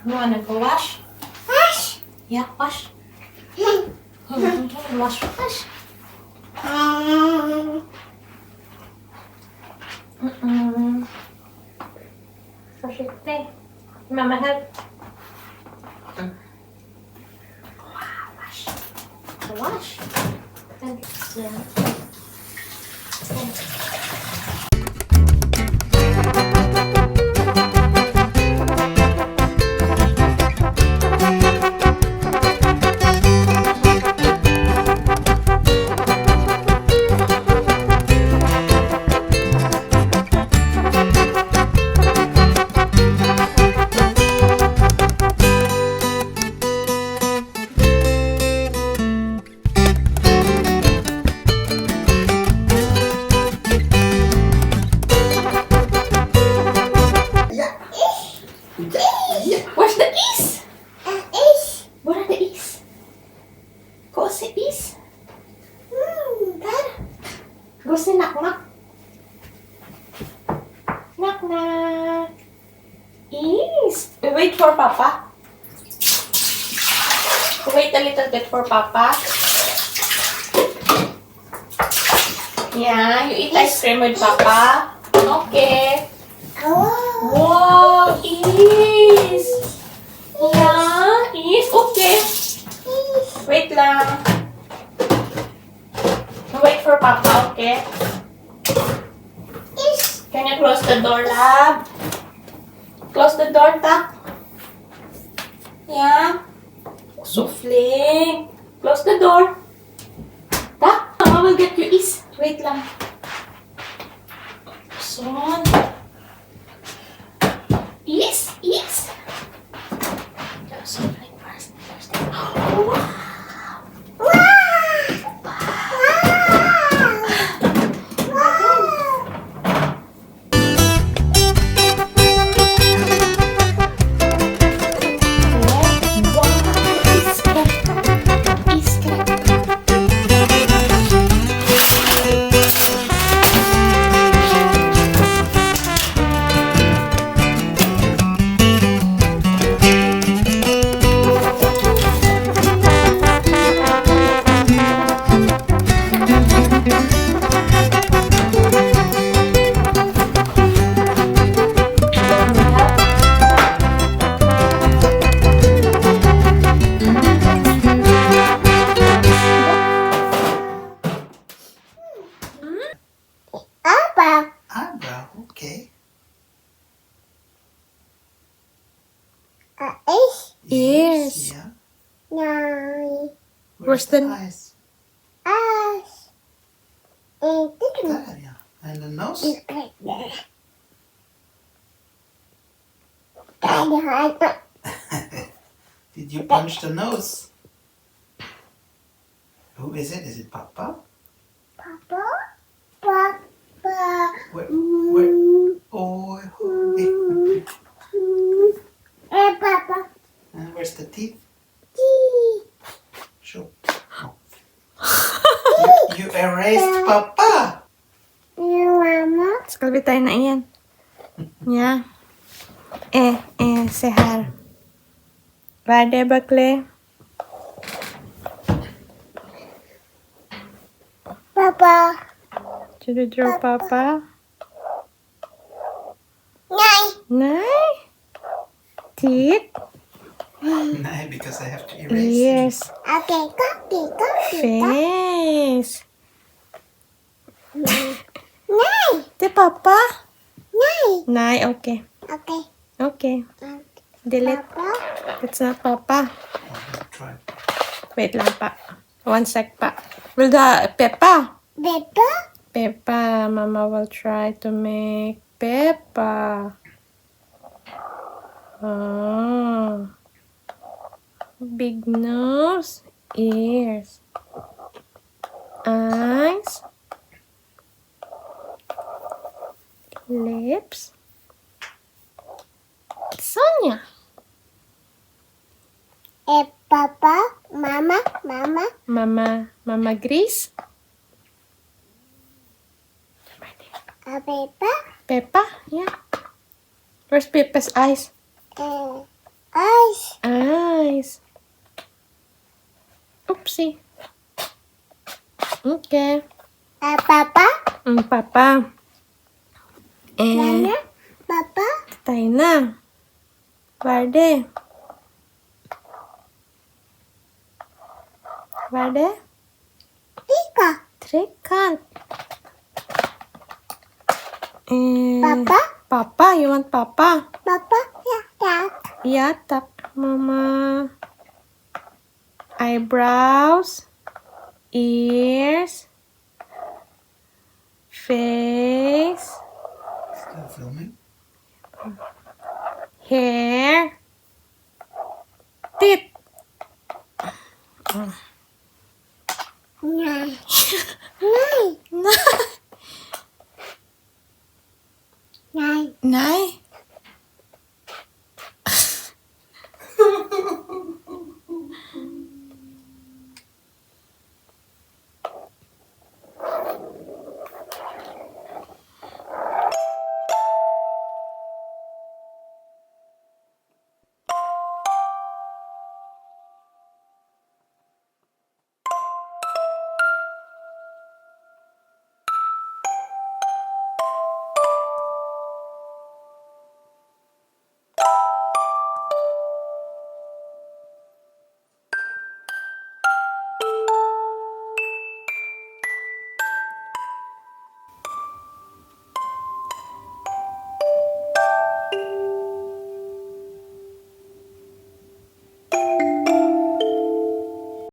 You wanna go wash? Wash. Yeah, wash. Wash, wash. Försiktig. Mamma help. Wow, wash. Wash. And, yeah. Where's the is? Is. Where are the is? Go say is. There. Go say knock knock. Knock knock. Is. Wait for Papa. Wait a little bit for Papa. Yeah, you eat ice cream with Papa. Okay. Oh. Wow, is. Yeah, is. Okay. Wait lang. Wait for Papa, okay? Is. Can you close the door, love? Close the door, Ta. Yeah. Souffle. Close the door. Ta, Mama will get you is. Wait lang. Son. Is. Souffle first. Wow. Abba. Eyebrow, okay. Is. Ears. Yeah. No. Where's the- eyes? Us. And There, yeah. And the nose? Did you punch the nose? Who is it? Is it Papa? Papa. Papa. Where? Oh, Papa. and where's the teeth? Show. Oh. You erased Papa. Mama. Ska vi ta in igen? Ja. Se här. Vad är det, Buckley? Papa. Ska du dra Papa? Nej. Nej. Titt. No, because I have to erase. Yes. Okay, cookie. Face. Nej. Det är Papa? Nej. Nej, okej. Okay. Okej. Delete. Papa. It's not Papa. Try. Wait lang pa. 1 sec pa. Will the Peppa? Peppa. Peppa. Mama will try to make Peppa. Oh. Big nose. Ears. Eyes. Lips. Sonia. Papa. Mama. Mama Gris. Peppa. Peppa, yeah. Where's Peppa's eyes? Eyes. Eyes. Oopsie. Okay. Papa. Papa. Mama. Papa. Tayo na. Varde. Varde. Tika. Trekant. Papa. Papa. You want Papa? Papa. Yatak. Yatak, Mama. Eyebrows. Ears. Face. Still filming? Hair. Teeth. Nine.